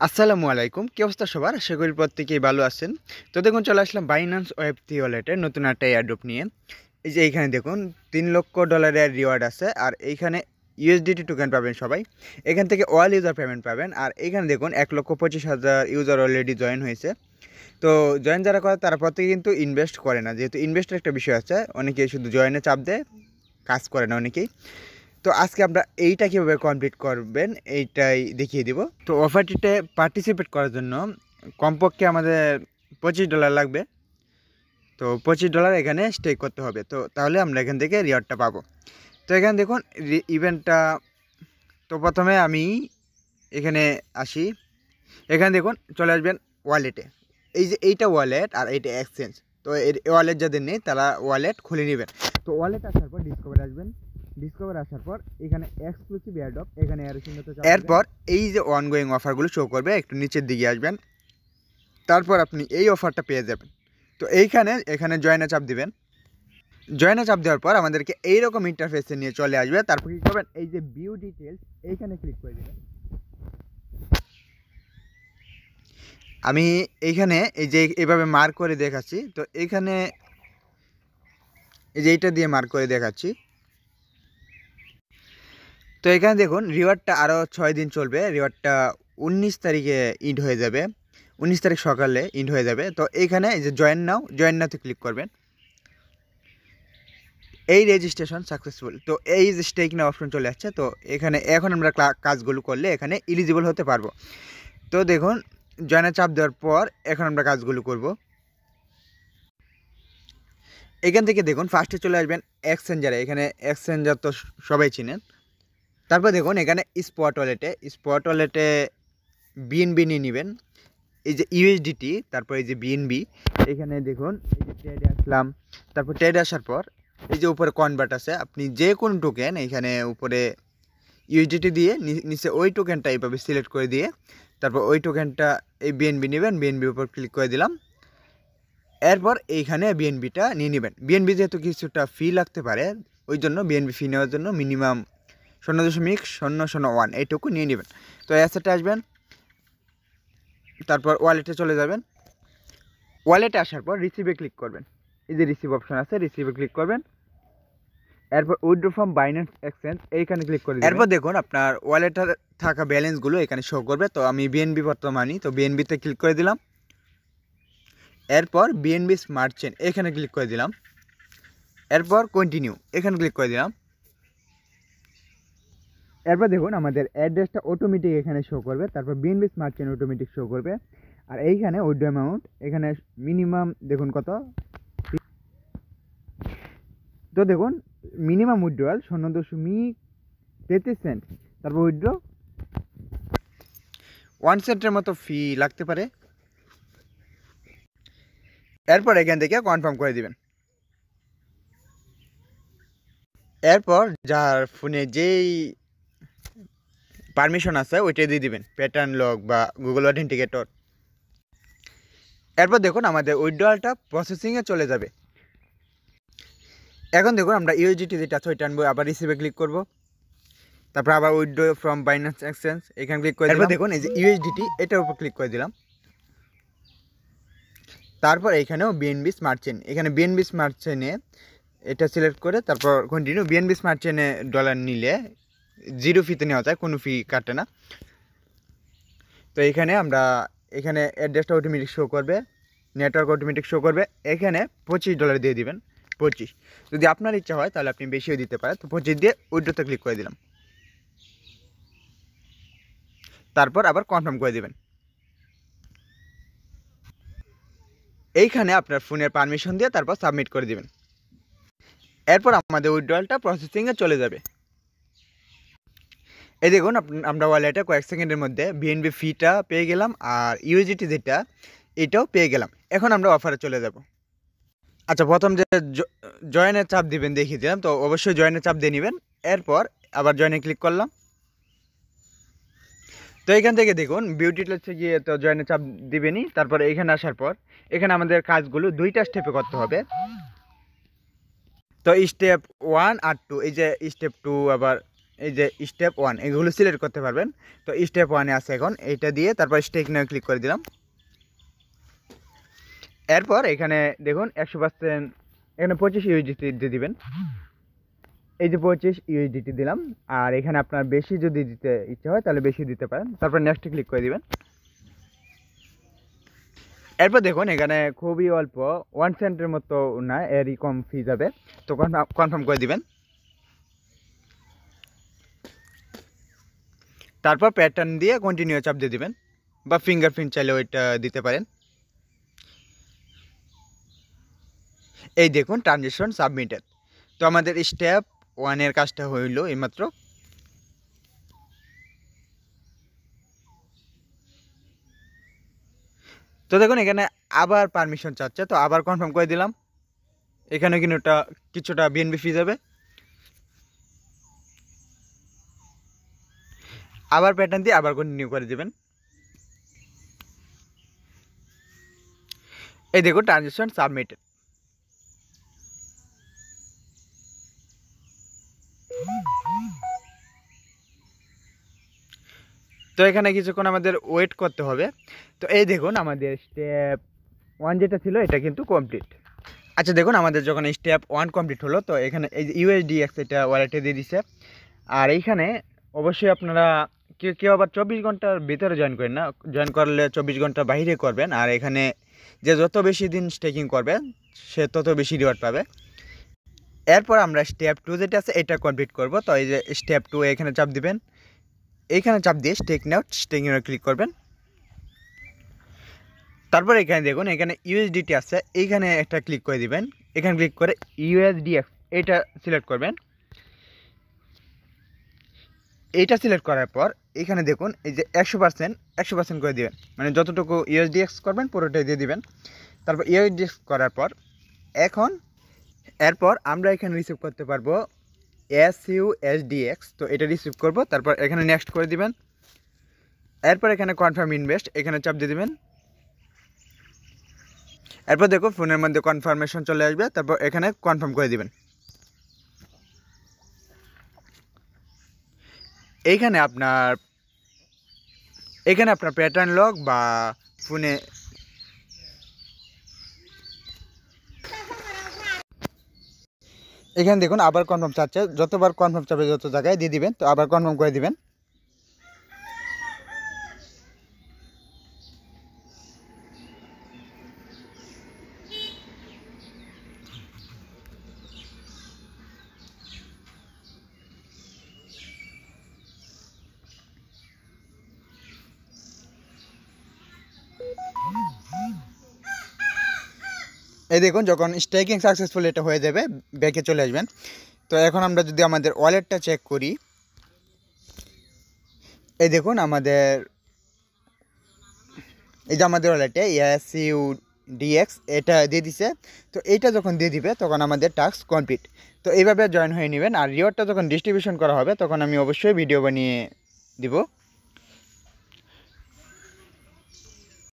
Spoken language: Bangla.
আসসালামু আলাইকুম, কি অবস্থা সবার? আশা করি প্রত্যেকেই ভালো আছেন। তো দেখুন, চলে আসলাম বাইন্যান্স ওয়েব3 ওয়ালেটের নতুন একটা এয়ারড্রপ নিয়ে। এই যে এইখানে দেখুন $3 লক্ষ রিওয়ার্ড আছে, আর এইখানে ইউএসডিটি টোকেন পাবেন সবাই। এখান থেকে অল ইউজার পেমেন্ট পাবেন, আর এইখানে দেখুন 1,25,000 ইউজার অলরেডি জয়েন হয়েছে। তো জয়েন যারা করে তারা প্রত্যেকে কিন্তু ইনভেস্ট করে না, যেহেতু ইনভেস্টের একটা বিষয় আছে। অনেকেই শুধু জয়েনে চাপ দেয়, কাজ করে না অনেকেই। তো আজকে আমরা এইটা কীভাবে কমপ্লিট করবেন এইটাই দেখিয়ে দিব। তো অফারটিতে পার্টিসিপেট করার জন্য কমপক্ষে আমাদের $25 লাগবে। তো $25 এখানে স্টে করতে হবে, তো তাহলে আমরা এখান থেকে রিওয়ার্ডটা পাবো। তো এখানে দেখুন ইভেন্টটা। তো প্রথমে আমি এখানে আসি। এখানে দেখুন চলে আসবেন ওয়ালেটে। এই যে এইটা ওয়ালেট আর এইটা এক্সচেঞ্জ। তো ওয়ালেট যাদের নেই তারা ওয়ালেট খুলে নেবেন। তো ওয়ালেট আসার পর ডিসকভার আসবেন। ডিসকভার আসার পর এখানে এক্সক্লুসিভ এয়ারড্রপ, এখানে এরপর এই যে অনগোয়িং অফারগুলো শো করবে, একটু নিচের দিকে আসবেন। তারপর আপনি এই অফারটা পেয়ে যাবেন। তো এখানে জয়েনে চাপ দিবেন। জয়েনে চাপ দেওয়ার পর আমাদেরকে এইরকম ইন্টারফেসে নিয়ে চলে আসবে। তারপর কী করবেন, এই যে ভিউ ডিটেলস এইখানে ক্লিক করে দেবেন। আমি এইখানে এই যে এভাবে মার্ক করে দেখাচ্ছি। তো এইখানে এই যে এইটা দিয়ে মার্ক করে দেখাচ্ছি। তো এখানে দেখুন রিওয়ার্ডটা আরও 6 দিন চলবে। রিওয়ার্ডটা 19 তারিখে ইন্ড হয়ে যাবে, 19 তারিখ সকালে ইন্ড হয়ে যাবে। তো এইখানে এই যে জয়েন নাওতে ক্লিক করবেন। এই রেজিস্ট্রেশন সাকসেসফুল। তো এই যে স্টেক নাও অপশন চলে আসছে। তো এখানে এখন আমরা কাজগুলো করলে এখানে এলিজিবল হতে পারবো। তো দেখুন জয়েনে চাপ দেওয়ার পর এখন আমরা কাজগুলো করব। এখান থেকে দেখুন ফার্স্টে চলে আসবেন এক্সচেঞ্জারে। এখানে এক্সচেঞ্জার তো সবাই চিনেন। তারপর দেখুন এখানে স্পট ওয়ালেটে বিএনবি নিয়ে নেবেন। এই যে ইউএসডিটি, তারপর এই যে বিএনবি। এখানে দেখুন এই যে ট্রেডে আসলাম। তারপর ট্রেডে আসার পর এই যে উপরে কনভার্ট আছে, আপনি যে কোনো টোকেন এখানে উপরে ইউএসডিটি দিয়ে নিচে ওই টোকেনটা এইভাবে সিলেক্ট করে দিয়ে তারপর ওই টোকেনটা এই বিএনবি নেবেন। বিএনবির উপর ক্লিক করে দিলাম। এরপর এইখানে বিএনবিটা নিয়ে নেবেন। বিএনবি যেহেতু কিছুটা ফি লাগতে পারে, ওই জন্য বিএনবি ফি নেওয়ার জন্য মিনিমাম 0.001 এইটুকু নিয়ে নেবেন। তো অ্যাসেটে আসবেন, তারপর ওয়ালেটে চলে যাবেন। ওয়ালেটে আসার পর রিসিভে ক্লিক করবেন। এই যে রিসিভ অপশন আছে, রিসিভে ক্লিক করবেন। এরপর উইথড্র ফ্রম বাইন্যান্স এক্সচেঞ্জ এইখানে ক্লিক করে দিবেন। এরপর দেখুন আপনার ওয়ালেটে থাকা ব্যালেন্সগুলো এখানে শো করবে। তো আমি বিএনবি বর্তমানই, তো বিএনবিতে ক্লিক করে দিলাম। এরপর বিএনবি স্মার্ট চেইন এখানে ক্লিক করে দিলাম। এরপর কন্টিনিউ এখানে ক্লিক করে দিলাম। এরপর দেখুন আমাদের অ্যাড্রেসটা অটোমেটিক এখানে শো করবে। তারপর BNB smart chain automatic show করবে। আর এইখানে উইথড্র অ্যামাউন্ট এখানে মিনিমাম দেখুন কত। তো দেখুন মিনিমাম উইথড্রয়াল 0.33 সেন্ট। তারপর উইথড্র 1 সেন্টের মতো ফি লাগতে পারে। এরপর এখান থেকে কনফার্ম করে দিবেন। এরপর যার ফোনে যেই পারমিশন আছে ওইটাই দিয়ে দিবেন, প্যাটার্ন লক বা গুগল অথেন্টিকেটর। এরপর দেখুন আমাদের উইথড্রয়ালটা প্রসেসিংয়ে চলে যাবে। এখন দেখুন আমরা ইউএসডিটি যেটা আছে ওইটা আনবো, আবার রিসিভে ক্লিক করব। তারপর আবার উইথড্র ফ্রম বাইন্যান্স এক্সচেঞ্জ এখানে ক্লিক করে দিলাম। দেখুন এই যে ইউএসডিটি এটার উপর ক্লিক করে দিলাম। তারপর এইখানেও বিএনবি স্মার্ট চেইন, এখানে বিএনবি স্মার্ট চেইনে এটা সিলেক্ট করে তারপর কন্টিনিউ। বিএনবি স্মার্ট চেইনে ডলার নিলে 0 ফিতে নেওয়া যায়, কোনো ফি কাটে না। তো এখানে অ্যাড্রেসটা অটোমেটিক শো করবে, নেটওয়ার্ক অটোমেটিক শো করবে। এখানে $25 দিয়ে দিবেন, 25। যদি আপনার ইচ্ছা হয় তাহলে আপনি বেশিও দিতে পারেন। তো 25 দিয়ে উইথড্রতে ক্লিক করে দিলাম। তারপর আবার কনফার্ম করে দিবেন। এইখানে আপনার ফোনের পারমিশন দিয়ে তারপর সাবমিট করে দিবেন। এরপর আমাদের উইথড্রয়ালটা প্রসেসিংয়ে চলে যাবে। এই দেখুন আমরা ওয়ালেটে কয়েক সেকেন্ডের মধ্যে বিএনবি ফিটা পেয়ে গেলাম, আর ইউএসডিটি যেটা এটাও পেয়ে গেলাম। এখন আমরা অফারে চলে যাব। আচ্ছা, প্রথম যে জয়েনের চাপ দিবেন দেখিয়ে দিলাম, তো অবশ্যই জয়েনের চাপ দিয়ে নেবেন। এরপর আবার জয়েনে ক্লিক করলাম। তো এখান থেকে দেখুন বিউটি টিটেলসে গিয়ে তো জয়েনের চাপ দিবেনই। তারপর এখানে আসার পর এখানে আমাদের কাজগুলো 2টা স্টেপে করতে হবে। তো স্টেপ 1 আর 2, এই যে স্টেপ 2 আবার এই যে স্টেপ 1 এগুলো সিলেক্ট করতে পারবেন। তো স্টেপ 1-এ আছে এখন, এইটা দিয়ে তারপর স্টেক নাও ক্লিক করে দিলাম। এরপর এখানে দেখুন 100%, এখানে 25 ইউএসডিটি দিয়ে দিবেন। এই যে 25 ইউএসডিটি দিলাম। আর এখানে আপনার বেশি যদি দিতে ইচ্ছা হয় তাহলে বেশি দিতে পারেন। তারপর নেক্সটে ক্লিক করে দিবেন। এরপর দেখুন এখানে খুবই অল্প 1 সেন্টের মতো না, এরই কম ফি যাবে। তো কনফার্ম করে দিবেন। তারপর প্যাটার্ন দিয়ে কন্টিনিউ চাপ দিয়ে দিবেন, বা ফিঙ্গারপ্রিন্ট চাইলে ওইটা দিতে পারেন। এই দেখুন ট্রানজেকশন সাবমিটেড। তো আমাদের স্টেপ 1-এর কাজটা হইল এইমাত্র। তো দেখুন এখানে আবার পারমিশন চাচ্ছে, তো আবার কনফার্ম করে দিলাম। এখানে কিন্তু কিছুটা বিএনবি ফি যাবে। আবার প্যাটার্ন দিয়ে আবার কন্টিনিউ করে দিবেন। এই দেখুন ট্রানজেকশন সাবমিটেড। তো এখানে কিছুক্ষণ আমাদের ওয়েট করতে হবে। তো এই দেখুন আমাদের স্টেপ 1 যেটা ছিল এটা কিন্তু কমপ্লিট। আচ্ছা দেখুন আমাদের যখন স্টেপ 1 কমপ্লিট হলো, তো এখানে এই যে ইউএসডিএক্স এটা ওয়ালেটে দিয়ে দিছে। আর এইখানে অবশ্যই আপনারা কেউ আবার 24 ঘন্টার ভিতরে জয়েন করেন না, জয়েন করলে 24 ঘন্টার বাইরে করবেন। আর এখানে যে যত বেশি দিন স্টেকিং করবেন সে তত বেশি রিওয়ার্ড পাবে। এরপর আমরা স্টেপ 2 যেটা আছে এটা কমপ্লিট করব। তো এই যে স্টেপ 2 এখানে চাপ দিবেন, এইখানে চাপ দিয়ে স্টেকিং নাও ক্লিক করবেন। তারপর এখানে দেখুন এখানে ইউএসডিটি আছে, এইখানে একটা ক্লিক করে দিবেন। এখানে ক্লিক করে ইউএসডিএক্স এটা সিলেক্ট করবেন। এইটা সিলেক্ট করার পর এখানে দেখুন এই যে 100% করে দিবেন, মানে যতটুকু ইউএসডিএক্স করবেন পুরোটাই দিয়ে দিবেন। তারপর ইউএসডিএক্স করার পর এরপর আমরা এখানে রিসিভ করতে পারবো SUSDX। তো এটা রিসিভ করব। তারপর এখানে নেক্সট করে দিবেন। এরপর এখানে কনফার্ম ইনভেস্ট এখানে চাপ দিয়ে দিবেন। এরপর দেখো ফোনের মধ্যে কনফার্মেশন চলে আসবে। তারপর এখানে কনফার্ম করে দিবেন। এখানে আপনার প্যাটার্ন লক বা ফোনে এখানে দেখুন আবার কনফার্ম চাচ্ছে, যতবার কনফার্ম চাবে যত জায়গায় দিয়ে দিবেন। তো আবার কনফার্ম করে দিবেন। এই দেখুন যখন স্টেকিং সাকসেসফুল এটা হয়ে যাবে ব্যাকে চলে আসবেন। তো এখন আমরা যদি আমাদের ওয়ালেটটা চেক করি, এই দেখুন এই যে আমাদের ওয়ালেটে SUDX এটা দিয়ে দিছে। তো এইটা যখন দিয়ে দিবে তখন আমাদের টাস্ক কমপ্লিট। তো এইভাবে জয়েন হয়ে নেবেন। আর রিওয়ার্ডটা যখন ডিস্ট্রিবিউশন করা হবে তখন আমি অবশ্যই ভিডিও বানিয়ে দিব।